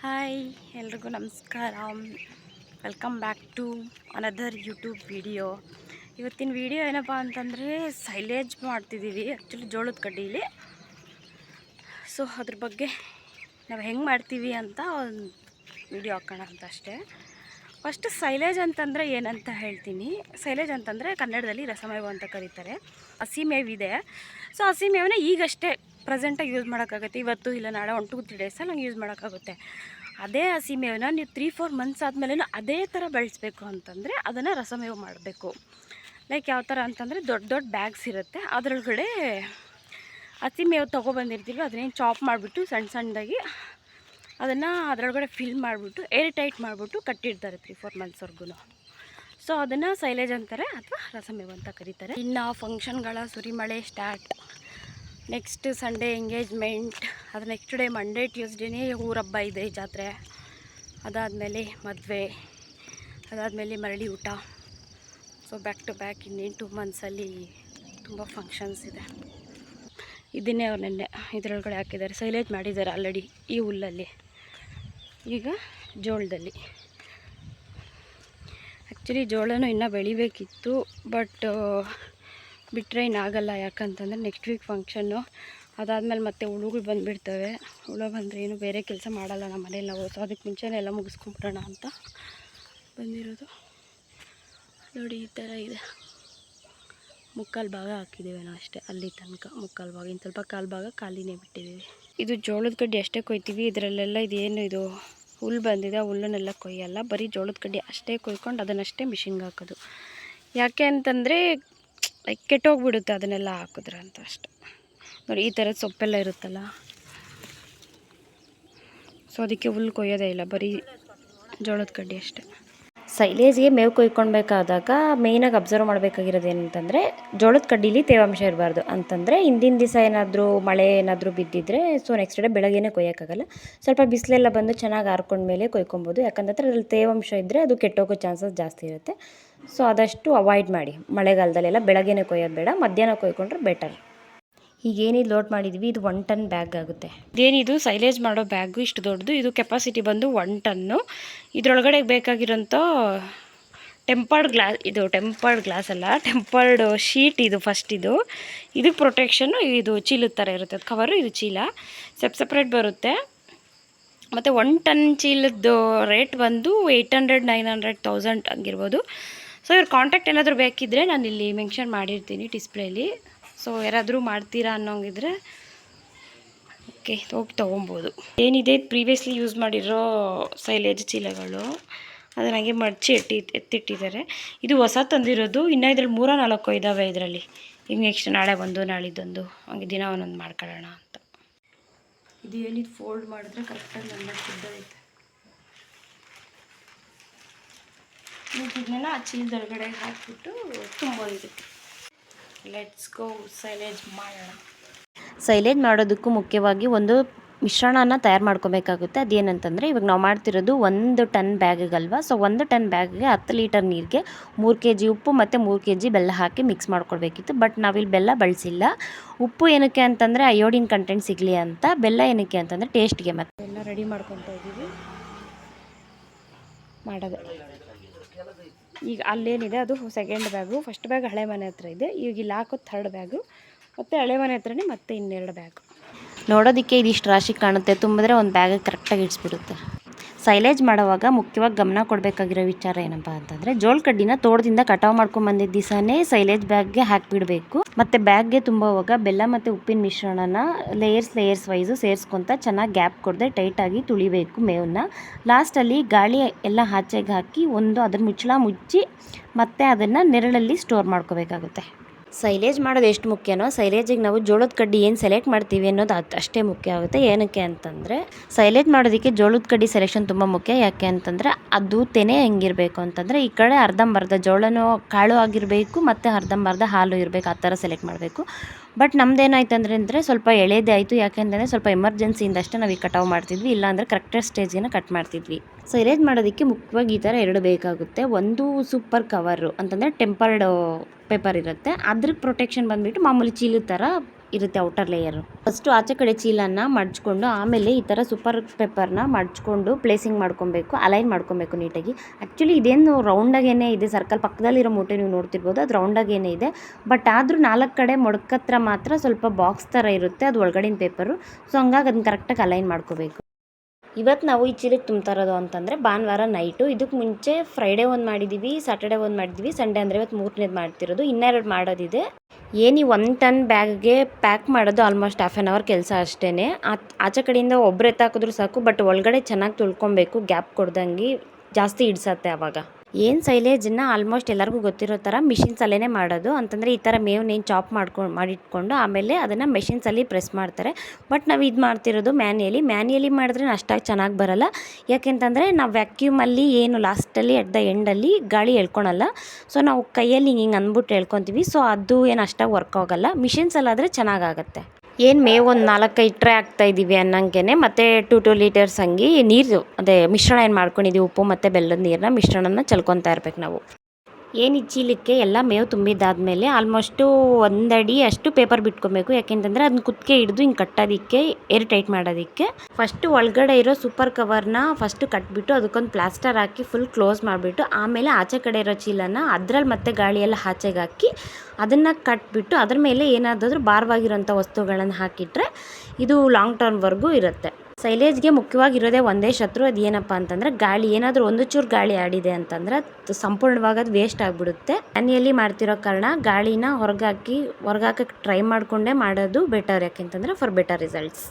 Hi ಎಲ್ರಿಗೂ ನಮಸ್ಕಾರ. Welcome back to another YouTube video. ಇವತ್ತಿನ ವಿಡಿಯೋ ಏನಪ್ಪ ಅಂತಂದರೆ ಸೈಲೇಜ್ ಮಾಡ್ತಿದ್ದೀವಿ ಆ್ಯಕ್ಚುಲಿ ಜೋಳದ ಕಡ್ಡೀಲಿ. ಸೊ ಅದ್ರ ಬಗ್ಗೆ ನಾವು ಹೆಂಗೆ ಮಾಡ್ತೀವಿ ಅಂತ ಒಂದು ವಿಡಿಯೋ ಹಾಕೋಣ ಅಂತ ಅಷ್ಟೇ. ಫಸ್ಟ್ ಸೈಲೇಜ್ ಅಂತಂದರೆ ಏನಂತ ಹೇಳ್ತೀನಿ. ಸೈಲೇಜ್ ಅಂತಂದರೆ ಕನ್ನಡದಲ್ಲಿ ರಸಮೇವು ಅಂತ ಕರೀತಾರೆ. ಹಸಿ ಮೇವಿದೆ. ಸೊ ಹಸಿ ಮೇವನ್ನ ಈಗಷ್ಟೇ ಪ್ರೆಸೆಂಟಾಗಿ ಯೂಸ್ ಮಾಡೋಕ್ಕಾಗುತ್ತೆ. ಇವತ್ತು ಇಲ್ಲ ನಾಳೆ 1-2 ಡೇಸಲ್ಲಿ ಹಂಗೆ ಯೂಸ್ ಮಾಡೋಕ್ಕಾಗುತ್ತೆ. ಅದೇ ಹಸಿ ಮೇವನ್ನ ನೀವು 3-4 ಮಂತ್ಸ್ ಆದಮೇಲೆ ಅದೇ ಥರ ಬೆಳೆಸಬೇಕು ಅಂತಂದರೆ ಅದನ್ನು ರಸಮೇವು ಮಾಡಬೇಕು. ಲೈಕ್ ಯಾವ ಥರ ಅಂತಂದರೆ ದೊಡ್ಡ ದೊಡ್ಡ ಬ್ಯಾಗ್ಸ್ ಇರುತ್ತೆ, ಅದರೊಳಗಡೆ ಹಸಿ ಮೇವು ತೊಗೊಬಂದಿರ್ತೀವಿ. ಅದನ್ನೇನು ಚಾಪ್ ಮಾಡಿಬಿಟ್ಟು ಸಣ್ಣ ಸಣ್ಣದಾಗಿ ಅದನ್ನು ಅದರೊಳಗಡೆ ಫಿಲ್ ಮಾಡಿಬಿಟ್ಟು ಏರ್ ಟೈಟ್ ಮಾಡಿಬಿಟ್ಟು ಕಟ್ಟಿರ್ತಾರೆ 3-4 ಮಂತ್ಸ್ವರೆಗೂ. ಸೊ ಅದನ್ನು ಸೈಲೇಜ್ ಅಂತಾರೆ ಅಥವಾ ರಸಮೇವು ಅಂತ ಕರೀತಾರೆ. ಇನ್ನು ಫಂಕ್ಷನ್ಗಳ ಸುರಿಮಳೆ ಸ್ಟಾರ್ಟ್. ನೆಕ್ಸ್ಟ್ ಸಂಡೇ ಎಂಗೇಜ್ಮೆಂಟ್, ಅದು ನೆಕ್ಸ್ಟ್ ಡೇ ಮಂಡೇ ಟ್ಯೂಸ್ಡೇನೇ ಊರಬ್ಬ ಇದೆ, ಜಾತ್ರೆ. ಅದಾದಮೇಲೆ ಮದುವೆ, ಅದಾದಮೇಲೆ ಮರಳಿ ಊಟ. ಸೊ ಬ್ಯಾಕ್ ಟು ಬ್ಯಾಕ್ ಇನ್ನೇನು 2 ಮಂತ್ಸಲ್ಲಿ ತುಂಬ ಫಂಕ್ಷನ್ಸ್ ಇದೆ. ಇದನ್ನೇ ಅವ್ರು ನೆನ್ನೆ ಇದರೊಳಗಡೆ ಹಾಕಿದ್ದಾರೆ, ಸೈಲೇಜ್ ಮಾಡಿದ್ದಾರೆ ಆಲ್ರೆಡಿ ಈ ಹುಲ್ಲಲ್ಲಿ. ಈಗ ಜೋಳದಲ್ಲಿ ಆ್ಯಕ್ಚುಲಿ ಜೋಳನೂ ಇನ್ನೂ ಬೆಳಿಬೇಕಿತ್ತು, ಬಟ್ ಬಿಟ್ಟರೆ ಇನ್ನಾಗಲ್ಲ. ಯಾಕಂತಂದರೆ ನೆಕ್ಸ್ಟ್ ವೀಕ್ ಫಂಕ್ಷನ್ನು, ಅದಾದಮೇಲೆ ಮತ್ತೆ ಹುಳುಗಳು ಬಂದುಬಿಡ್ತವೆ. ಹುಳು ಬಂದರೆ ಏನು ಬೇರೆ ಕೆಲಸ ಮಾಡಲ್ಲ ನಮ್ಮ ಮನೇಲಿ ನಾವು. ಸೊ ಅದಕ್ಕೆ ಮುಂಚೆನೇ ಎಲ್ಲ ಮುಗಿಸ್ಕೊಂಬಿಡೋಣ ಅಂತ ಬಂದಿರೋದು. ನೋಡಿ ಈ ಥರ ಇದೆ. ಮುಕ್ಕಾಲು ಭಾಗ ಹಾಕಿದ್ದೀವಿ ನಾವು ಅಷ್ಟೇ, ಅಲ್ಲಿ ತನಕ ಮುಕ್ಕಾಲು ಭಾಗ. ಇನ್ನು ಸ್ವಲ್ಪ ಕಾಲು ಭಾಗ ಖಾಲಿನೇ ಬಿಟ್ಟಿದ್ದೀವಿ. ಇದು ಜೋಳದ ಕಡ್ಡಿ ಅಷ್ಟೇ ಕೊಯ್ತೀವಿ. ಇದರಲ್ಲೆಲ್ಲ ಇದೇನು ಇದು ಹುಲ್ಲು ಬಂದಿದೆ, ಹುಲ್ಲನ್ನೆಲ್ಲ ಕೊಯ್ಯಲ್ಲ. ಬರೀ ಜೋಳದ ಕಡ್ಡಿ ಅಷ್ಟೇ ಕೊಯ್ಕೊಂಡು ಅದನ್ನಷ್ಟೇ ಮಿಷಿನ್ಗೆ ಹಾಕೋದು. ಯಾಕೆ ಅಂತಂದರೆ ಲೈಕ್ ಕೆಟ್ಟೋಗ್ಬಿಡುತ್ತೆ ಅದನ್ನೆಲ್ಲ ಹಾಕಿದ್ರೆ ಅಂತ ಅಷ್ಟೆ. ನೋಡಿ ಈ ಥರದ ಸೊಪ್ಪೆಲ್ಲ ಇರುತ್ತಲ್ಲ, ಸೊ ಅದಕ್ಕೆ ಹುಲ್ಲು ಕೊಯ್ಯೋದೇ ಇಲ್ಲ, ಬರೀ ಜೋಳದ ಕಡ್ಡಿ ಅಷ್ಟೇ. ಸೈಲೇಜ್ಗೆ ಮೇವು ಕೊಯ್ಕೊಳ್ಬೇಕಾದಾಗ ಮೇಯ್ನಾಗಿ ಅಬ್ಸರ್ವ್ ಮಾಡಬೇಕಾಗಿರೋದು ಏನಂತಂದರೆ ಜೋಳದ ಕಡ್ಡೀಲಿ ತೇವಾಂಶ ಇರಬಾರ್ದು. ಅಂತಂದರೆ ಹಿಂದಿನ ದಿವಸ ಏನಾದರೂ ಮಳೆ ಏನಾದರೂ ಬಿದ್ದಿದ್ರೆ ಸೊ ನೆಕ್ಸ್ಟ್ ಡೇ ಬೆಳಗ್ಗೆನೇ ಕೊಯ್ಯೋಕ್ಕಾಗಲ್ಲ. ಸ್ವಲ್ಪ ಬಿಸಿಲೆಲ್ಲ ಬಂದು ಚೆನ್ನಾಗಿ ಆರ್ಕೊಂಡ್ಮೇಲೆ ಕೊಯ್ಕೊಬೋದು. ಯಾಕಂತಂದರೆ ಅದ್ರಲ್ಲಿ ತೇವಾಂಶ ಇದ್ದರೆ ಅದು ಕೆಟ್ಟೋಗೋ ಚಾನ್ಸಸ್ ಜಾಸ್ತಿ ಇರುತ್ತೆ. ಸೊ ಆದಷ್ಟು ಅವಾಯ್ಡ್ ಮಾಡಿ. ಮಳೆಗಾಲದಲ್ಲೆಲ್ಲ ಬೆಳಗ್ಗೆನೇ ಕೊಯ್ಯೋದು ಬೇಡ, ಮಧ್ಯಾಹ್ನ ಕೊಯ್ಕೊಂಡ್ರೆ ಬೆಟರ್. ಈಗೇನಿದು ಲೋಡ್ ಮಾಡಿದ್ವಿ, ಇದು 1 ಟನ್ ಬ್ಯಾಗ್ ಆಗುತ್ತೆ. ಇದೇನಿದು ಸೈಲೇಜ್ ಮಾಡೋ ಬ್ಯಾಗು ಇಷ್ಟು ದೊಡ್ಡದು. ಇದು ಕೆಪಾಸಿಟಿ ಬಂದು 1 ಟನ್ನು. ಇದರೊಳಗಡೆ ಬೇಕಾಗಿರೋಂಥ ಟೆಂಪರ್ಡ್ ಗ್ಲಾಸ್ ಅಲ್ಲ, ಟೆಂಪರ್ಡ್ ಶೀಟ್ ಇದು ಫಸ್ಟ್. ಇದಕ್ಕೆ ಪ್ರೊಟೆಕ್ಷನ್ನು ಇದು ಚೀಲದ ಥರ ಇರುತ್ತೆ, ಅದು ಕವರು. ಇದು ಚೀಲ ಸಪ್ರೇಟ್ ಬರುತ್ತೆ. ಮತ್ತು 1 ಟನ್ ಚೀಲದ್ದು ರೇಟ್ ಬಂದು 800-900-1000 ಹಂಗಿರ್ಬೋದು. ಸೊ ಇವ್ರ ಕಾಂಟ್ಯಾಕ್ಟ್ ಏನಾದರೂ ಬೇಕಿದ್ದರೆ ನಾನು ಇಲ್ಲಿ ಮೆನ್ಷನ್ ಮಾಡಿರ್ತೀನಿ ಡಿಸ್ಪ್ಲೇಲಿ. ಸೊ ಯಾರಾದರೂ ಮಾಡ್ತೀರಾ ಅನ್ನೋಂಗಿದ್ರೆ ಓಕೆ, ಹೋಗಿ ತೊಗೊಬೋದು. ಏನಿದೆ ಪ್ರೀವಿಯಸ್ಲಿ ಯೂಸ್ ಮಾಡಿರೋ ಸೈಲೇಜ್ ಚೀಲಗಳು ಅದನ್ನ ಹಾಗೆ ಮಡಚಿ ಎತ್ತಿಟ್ಟಿದ್ದಾರೆ. ಇದು ಹೊಸ ತಂದಿರೋದು. ಇನ್ನು ಇದ್ರಲ್ಲಿ 3-4 ಇದ್ದಾವೆ ಇದರಲ್ಲಿ. ಈಗ ನೆಕ್ಸ್ಟ್ ನಾಳೆ ಒಂದು, ನಾಳಿದ್ದೊಂದು, ಹಂಗೆ ದಿನ ಒಂದೊಂದು ಮಾಡ್ಕೊಳ್ಳೋಣ ಅಂತ. ಇದು ಏನಿದು ಫೋಲ್ಡ್ ಮಾಡಿದ್ರೆ ಕರೆಕ್ಟಾಗಿ ನನ್ನ ಸಿದ್ದೈತೆ. ಇದನ್ನೆಲ್ಲ ಆ ಚೀಲದೊಳಗಡೆ ಹಾಕಿಬಿಟ್ಟು ತುಂಬೋದಿರುತ್ತೆ. ಲೆಟ್ಸ್ ಗೋ ಸೈಲೇಜ್ ಮಾಡೋಣ. ಸೈಲೇಜ್ ಮಾಡೋದಕ್ಕೂ ಮುಖ್ಯವಾಗಿ ಒಂದು ಮಿಶ್ರಣನ ತಯಾರು ಮಾಡ್ಕೋಬೇಕಾಗುತ್ತೆ. ಅದೇನಂತಂದರೆ ಇವಾಗ ನಾವು ಮಾಡ್ತಿರೋದು 1 ಟನ್ ಬ್ಯಾಗಿಗಲ್ವ. ಸೊ 1 ಟನ್ ಬ್ಯಾಗ್ಗೆ 10 ಲೀಟರ್ ನೀರಿಗೆ 3 kg ಉಪ್ಪು ಮತ್ತು 3 kg ಬೆಲ್ಲ ಹಾಕಿ ಮಿಕ್ಸ್ ಮಾಡ್ಕೊಳ್ಬೇಕಿತ್ತು. ಬಟ್ ನಾವಿಲ್ಲಿ ಬೆಲ್ಲ ಬಳಸಿಲ್ಲ. ಉಪ್ಪು ಏನಕ್ಕೆ ಅಂತಂದರೆ ಅಯೋಡಿನ್ ಕಂಟೆಂಟ್ ಸಿಗಲಿ ಅಂತ, ಬೆಲ್ಲ ಏನಕ್ಕೆ ಅಂತಂದರೆ ಟೇಸ್ಟ್ಗೆ. ಮತ್ತು ಎಲ್ಲ ರೆಡಿ ಮಾಡ್ಕೊತಾ ಇದ್ದೀವಿ ಮಾಡೋದು. ಈಗ ಅಲ್ಲೇನಿದೆ ಅದು ಸೆಕೆಂಡ್ ಬ್ಯಾಗು. ಫಸ್ಟ್ ಬ್ಯಾಗ್ ಹಳೆ ಮನೆ ಹತ್ರ ಇದೆ. ಈಗ ಇಲ್ಲಿ ಹಾಕೋದು 3rd ಬ್ಯಾಗು. ಮತ್ತು ಹಳೆ ಮನೆ ಹತ್ರನೇ ಮತ್ತೆ 2 ಬ್ಯಾಗು. ನೋಡೋದಕ್ಕೆ ಇದಿಷ್ಟು ರಾಶಿ ಕಾಣುತ್ತೆ, ತುಂಬಿದ್ರೆ ಒಂದು ಬ್ಯಾಗಿಗೆ ಕರೆಕ್ಟಾಗಿ ಇಡಿಸ್ಬಿಡುತ್ತೆ. ಸೈಲೇಜ್ ಮಾಡೋವಾಗ ಮುಖ್ಯವಾಗಿ ಗಮನ ಕೊಡಬೇಕಾಗಿರೋ ವಿಚಾರ ಏನಪ್ಪ ಅಂತಂದರೆ ಜೋಳ ಕಡ್ಡಿನ ತೋಟದಿಂದ ಕಟಾವು ಮಾಡ್ಕೊಂಬಂದಿದ್ದ ದಿವಸನೇ ಸೈಲೇಜ್ ಬ್ಯಾಗ್ಗೆ ಹಾಕಿಬಿಡಬೇಕು. ಮತ್ತು ಬ್ಯಾಗ್ಗೆ ತುಂಬುವಾಗ ಬೆಲ್ಲ ಮತ್ತು ಉಪ್ಪಿನ ಮಿಶ್ರಣನ ಲೇಯರ್ಸ್ ವೈಸು ಸೇರಿಸ್ಕೊತ ಚೆನ್ನಾಗಿ ಗ್ಯಾಪ್ ಕೊಡದೆ ಟೈಟಾಗಿ ತುಳಿಬೇಕು ಮೇವನ್ನ. ಲಾಸ್ಟಲ್ಲಿ ಗಾಳಿ ಎಲ್ಲ ಆಚೆಗೆ ಹಾಕಿ ಅದರ ಮುಚ್ಚಳ ಮುಚ್ಚಿ ಮತ್ತೆ ಅದನ್ನು ನೆರಳಲ್ಲಿ ಸ್ಟೋರ್ ಮಾಡ್ಕೋಬೇಕಾಗುತ್ತೆ. ಸೈಲೇಜ್ ಮಾಡೋದು ಎಷ್ಟು ಮುಖ್ಯನೋ ಸೈಲೇಜಿಗೆ ನಾವು ಜೋಳದ ಕಡ್ಡಿ ಏನು ಸೆಲೆಕ್ಟ್ ಮಾಡ್ತೀವಿ ಅನ್ನೋದು ಅಷ್ಟೇ ಮುಖ್ಯ ಆಗುತ್ತೆ. ಏನಕ್ಕೆ ಅಂತಂದರೆ ಸೈಲೇಜ್ ಮಾಡೋದಕ್ಕೆ ಜೋಳದ ಕಡ್ಡಿ ಸೆಲೆಕ್ಷನ್ ತುಂಬ ಮುಖ್ಯ. ಯಾಕೆ ಅಂತಂದರೆ ಅದು ತೆನೆ ಹೆಂಗಿರಬೇಕು ಅಂತಂದರೆ ಈ ಕಡೆ ಅರ್ಧಂಬರ್ಧ ಜೋಳನೂ ಕಾಳು ಆಗಿರಬೇಕು ಮತ್ತು ಅರ್ಧಂಬರ್ಧ ಹಾಲು ಇರಬೇಕು, ಆ ಥರ ಸೆಲೆಕ್ಟ್ ಮಾಡಬೇಕು. ಬಟ್ ನಮ್ದೇನಾಯ್ತು ಅಂದರೆ ಸ್ವಲ್ಪ ಎಳೆದೇ ಆಯಿತು. ಯಾಕೆಂದರೆ ಸ್ವಲ್ಪ ಎಮರ್ಜೆನ್ಸಿಯಿಂದ ಅಷ್ಟೇ ನಾವು ಈಗ ಕಟಾವು ಮಾಡ್ತಿದ್ವಿ, ಇಲ್ಲಾಂದರೆ ಕರೆಕ್ಟಾಗಿ ಸ್ಟೇಜಿನ ಕಟ್ ಮಾಡ್ತಿದ್ವಿ. ಸೈಲೇಜ್ ಮಾಡೋದಕ್ಕೆ ಮುಖ್ಯವಾಗಿ ಈ ಥರ 2 ಬೇಕಾಗುತ್ತೆ. ಒಂದು ಸೂಪರ್ ಕವರು ಅಂತಂದರೆ ಟೆಂಪರ್ಡ್ ಪೇಪರ್ ಇರುತ್ತೆ, ಅದ್ರ ಪ್ರೊಟೆಕ್ಷನ್ ಬಂದುಬಿಟ್ಟು ಮಾಮೂಲಿ ಚೀಲದ ಥರ ಇರುತ್ತೆ ಔಟರ್ ಲೇಯರು. ಫಸ್ಟು ಆಚೆ ಕಡೆ ಚೀಲನ ಮಡ್ಚ್ಕೊಂಡು ಆಮೇಲೆ ಈ ಥರ ಸೂಪರ್ ಪೇಪರ್ನ ಮಡ್ಚ್ಕೊಂಡು ಪ್ಲೇಸಿಂಗ್ ಮಾಡ್ಕೊಬೇಕು, ಅಲೈನ್ ಮಾಡ್ಕೊಬೇಕು ನೀಟಾಗಿ. ಆ್ಯಕ್ಚುಲಿ ಇದೇನು ರೌಂಡಾಗೇನೆ ಇದೆ, ಸರ್ಕಲ್ ಪಕ್ಕದಲ್ಲಿರೋ ಮೂಟೆ ನೀವು ನೋಡ್ತಿರ್ಬೋದು, ಅದು ರೌಂಡಾಗೇನೆ ಇದೆ. ಬಟ್ ಆದರೂ 4 ಕಡೆ ಮೊಡ್ಕತ್ರ ಮಾತ್ರ ಸ್ವಲ್ಪ ಬಾಕ್ಸ್ ಥರ ಇರುತ್ತೆ, ಅದು ಒಳಗಡಿನ ಪೇಪರು. ಸೊ ಹಂಗಾಗಿ ಅದನ್ನ ಕರೆಕ್ಟಾಗಿ ಅಲೈನ್ ಮಾಡ್ಕೋಬೇಕು. ಇವತ್ತು ನಾವು ಈ ಚೀಲಕ್ಕೆ ತುಂಬ್ತಾ ಇರೋದು ಅಂತಂದರೆ ಭಾನುವಾರ ನೈಟು. ಇದಕ್ಕೆ ಮುಂಚೆ ಫ್ರೈಡೇ ಒಂದು ಮಾಡಿದ್ದೀವಿ, ಸ್ಯಾಟರ್ಡೇ ಒಂದು ಮಾಡಿದ್ವಿ, ಸಂಡೇ ಅಂದರೆ ಇವತ್ತು 3ನೇದು ಮಾಡ್ತಿರೋದು. ಇನ್ನೆರಡು ಮಾಡೋದಿದೆ. ಏನು 1 ಟನ್ ಬ್ಯಾಗ್ಗೆ ಪ್ಯಾಕ್ ಮಾಡೋದು ಆಲ್ಮೋಸ್ಟ್ ಹಾಫ್ ಆನ್ ಅವರ್ ಕೆಲಸ ಅಷ್ಟೇ. ಆಚೆ ಕಡೆಯಿಂದ ಒಬ್ಬರು ಎತ್ತಾಕಿದ್ರು ಸಾಕು, ಬಟ್ ಒಳಗಡೆ ಚೆನ್ನಾಗಿ ತುಳ್ಕೊಬೇಕು, ಗ್ಯಾಪ್ ಕೊಡ್ದಂಗೆ, ಜಾಸ್ತಿ ಹಿಡ್ಸತ್ತೆ ಆವಾಗ. ಏನು ಸೈಲೇಜನ್ನ ಆಲ್ಮೋಸ್ಟ್ ಎಲ್ಲರಿಗೂ ಗೊತ್ತಿರೋ ಥರ ಮಿಷಿನ್ಸಲ್ಲೇ ಮಾಡೋದು. ಅಂತಂದರೆ ಈ ಥರ ಮೇವನ್ನೇನು ಚಾಪ್ ಮಾಡಿಟ್ಕೊಂಡು ಆಮೇಲೆ ಅದನ್ನು ಮೆಷಿನ್ಸಲ್ಲಿ ಪ್ರೆಸ್ ಮಾಡ್ತಾರೆ. ಬಟ್ ನಾವು ಇದು ಮಾಡ್ತಿರೋದು ಮ್ಯಾನ್ಯಲಿ ಮಾಡಿದ್ರೆ ಅಷ್ಟಾಗಿ ಚೆನ್ನಾಗಿ ಬರೋಲ್ಲ. ಯಾಕೆಂತಂದರೆ ನಾವು ವ್ಯಾಕ್ಯೂಮಲ್ಲಿ ಏನು ಲಾಸ್ಟಲ್ಲಿ ಎಟ್ ದ ಎಂಡಲ್ಲಿ ಗಾಳಿ ಎಳ್ಕೊಳಲ್ಲ. ಸೊ ನಾವು ಕೈಯಲ್ಲಿ ಹಿಂಗೆ ಅಂದ್ಬಿಟ್ಟು ಎಳ್ಕೊತೀವಿ. ಸೊ ಅದು ಏನು ಅಷ್ಟಾಗಿ ವರ್ಕ್ ಆಗೋಲ್ಲ. ಮಿಷಿನ್ಸಲ್ಲಾದರೆ ಚೆನ್ನಾಗಾಗತ್ತೆ. ಏನು ಮೇವು ಒಂದು 4-5 ಟ್ರೇ ಹಾಕ್ತಾಯಿದ್ದೀವಿ ಅನ್ನಂಗೆ, ಮತ್ತು 2 ಲೀಟರ್ಸ್ ಹಂಗೆ ನೀರು, ಅದೇ ಮಿಶ್ರಣ ಏನು ಮಾಡ್ಕೊಂಡಿದ್ದೀವಿ, ಉಪ್ಪು ಮತ್ತು ಬೆಲ್ಲದ ನೀರನ್ನ ಮಿಶ್ರಣನ ಚಲ್ಕೊತಾ ಇರ್ಬೇಕು ನಾವು. ಏನು ಈ ಚೀಲಕ್ಕೆ ಎಲ್ಲ ಮೇವು ತುಂಬಿದ್ದಾದಮೇಲೆ ಆಲ್ಮೋಸ್ಟು 1 ಅಡಿ ಅಷ್ಟು ಪೇಪರ್ ಬಿಟ್ಕೊಬೇಕು. ಯಾಕೆಂತಂದರೆ ಅದನ್ನ ಕುತ್ತಿಗೆ ಹಿಡಿದು ಹಿಂಗೆ ಕಟ್ಟೋದಕ್ಕೆ, ಏರ್ ಟೈಟ್ ಮಾಡೋದಕ್ಕೆ ಫಸ್ಟು ಒಳಗಡೆ ಇರೋ ಸೂಪರ್ ಕವರ್ನ ಫಸ್ಟು ಕಟ್ಬಿಟ್ಟು ಅದಕ್ಕೊಂದು ಪ್ಲಾಸ್ಟರ್ ಹಾಕಿ ಫುಲ್ ಕ್ಲೋಸ್ ಮಾಡಿಬಿಟ್ಟು ಆಮೇಲೆ ಆಚೆ ಕಡೆ ಇರೋ ಚೀಲನ ಅದ್ರಲ್ಲಿ ಮತ್ತೆ ಗಾಳಿಯೆಲ್ಲ ಆಚೆಗೆ ಹಾಕಿ ಅದನ್ನು ಕಟ್ಬಿಟ್ಟು ಅದ್ರ ಮೇಲೆ ಏನಾದರೂ ಭಾರವಾಗಿರೋಂಥ ವಸ್ತುಗಳನ್ನು ಹಾಕಿಟ್ರೆ ಇದು ಲಾಂಗ್ ಟರ್ಮ್ವರೆಗೂ ಇರುತ್ತೆ. ಸೈಲೇಜ್ಗೆ ಮುಖ್ಯವಾಗಿರೋದೇ ಒಂದೇ ಶತ್ರು, ಅದು ಏನಪ್ಪ ಅಂತಂದರೆ ಗಾಳಿ. ಏನಾದರೂ ಒಂದು ಚೂರು ಗಾಳಿ ಆಡಿದೆ ಅಂತಂದರೆ ಅದು ಸಂಪೂರ್ಣವಾಗಿ ಅದು ವೇಸ್ಟ್ ಆಗಿಬಿಡುತ್ತೆ. ಮ್ಯಾನ್ಯಲಿ ಮಾಡ್ತಿರೋ ಕಾರಣ ಗಾಳಿನ ಹೊರಗಾಕಕ್ಕೆ ಟ್ರೈ ಮಾಡಿಕೊಂಡೇ ಮಾಡೋದು ಬೆಟರ್. ಯಾಕೆಂತಂದರೆ ಫಾರ್ ಬೆಟರ್ ರಿಸಲ್ಟ್ಸ್.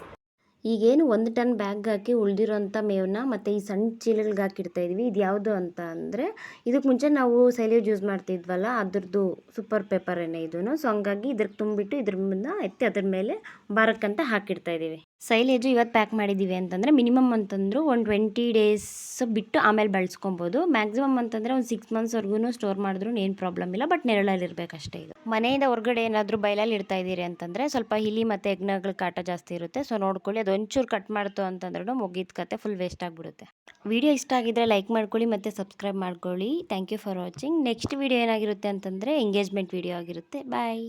ಈಗೇನು 1 ಟನ್ ಬ್ಯಾಗ್ ಹಾಕಿ ಉಳಿದಿರೋಂಥ ಮೇವನ್ನ ಮತ್ತು ಈ ಸಣ್ಣ ಚೀಲಗಳಿಗೆ ಹಾಕಿಡ್ತಾಯಿದ್ವಿ. ಇದು ಯಾವುದು ಅಂತ ಅಂದರೆ ಇದಕ್ಕೆ ಮುಂಚೆ ನಾವು ಸೈಲೇಜ್ ಯೂಸ್ ಮಾಡ್ತಿದ್ವಲ್ಲ, ಅದ್ರದ್ದು ಸೂಪರ್ ಪೇಪರೇನೆ ಇದೂ. ಸೊ ಹಂಗಾಗಿ ಇದ್ರಿಗೆ ತುಂಬಿಟ್ಟು ಇದ್ರನ್ನ ಎತ್ತಿ ಅದ್ರ ಮೇಲೆ ಬಾರಕ್ಕಂತ ಹಾಕಿಡ್ತಾಯಿದ್ದೀವಿ. ಸೈಲೇಜು ಇವತ್ತು ಪ್ಯಾಕ್ ಮಾಡಿದ್ದೀವಿ ಅಂತಂದರೆ ಮಿನಿಮಮ್ ಅಂತಂದರೂ ಒಂದು 20 ಡೇಸ್ ಬಿಟ್ಟು ಆಮೇಲೆ ಬಳಸ್ಕೊಬೋದು. ಮ್ಯಾಕ್ಸಿಮಮ್ ಅಂತಂದರೆ ಒಂದು 6 ಮಂತ್ಸ್ವರೆಗೂ ಸ್ಟೋರ್ ಮಾಡಿದ್ರು ಏನು ಪ್ರಾಬ್ಲಮ್ ಇಲ್ಲ. ಬಟ್ ನೆರಳಲ್ಲಿರಬೇಕಷ್ಟೇ. ಇದು ಮನೆಯಿಂದ ಹೊರಗಡೆ ಏನಾದರೂ ಬಯಲಲ್ಲಿ ಇಡ್ತಾ ಇದ್ದೀರಿ ಅಂತಂದರೆ ಸ್ವಲ್ಪ ಇಲಿ ಮತ್ತು ಹೆಗ್ಣಗಳ ಕಾಟ ಜಾಸ್ತಿ ಇರುತ್ತೆ. ಸೊ ನೋಡ್ಕೊಳ್ಳಿ, ಅದು ಒಂಚೂರು ಕಟ್ ಮಾಡ್ತು ಅಂತಂದ್ರೂ ಮುಗಿದ ಕತೆ, ಫುಲ್ ವೇಸ್ಟ್ ಆಗಿಬಿಡುತ್ತೆ. ವಿಡಿಯೋ ಇಷ್ಟ ಆಗಿದ್ದರೆ ಲೈಕ್ ಮಾಡ್ಕೊಳ್ಳಿ ಮತ್ತು ಸಬ್ಸ್ಕ್ರೈಬ್ ಮಾಡ್ಕೊಳ್ಳಿ. Thank you for watching. Next video ಏನಾಗಿರುತ್ತೆ ಅಂತಂದರೆ ಎಂಗೇಜ್ಮೆಂಟ್ ವಿಡಿಯೋ ಆಗಿರುತ್ತೆ. ಬಾಯ್.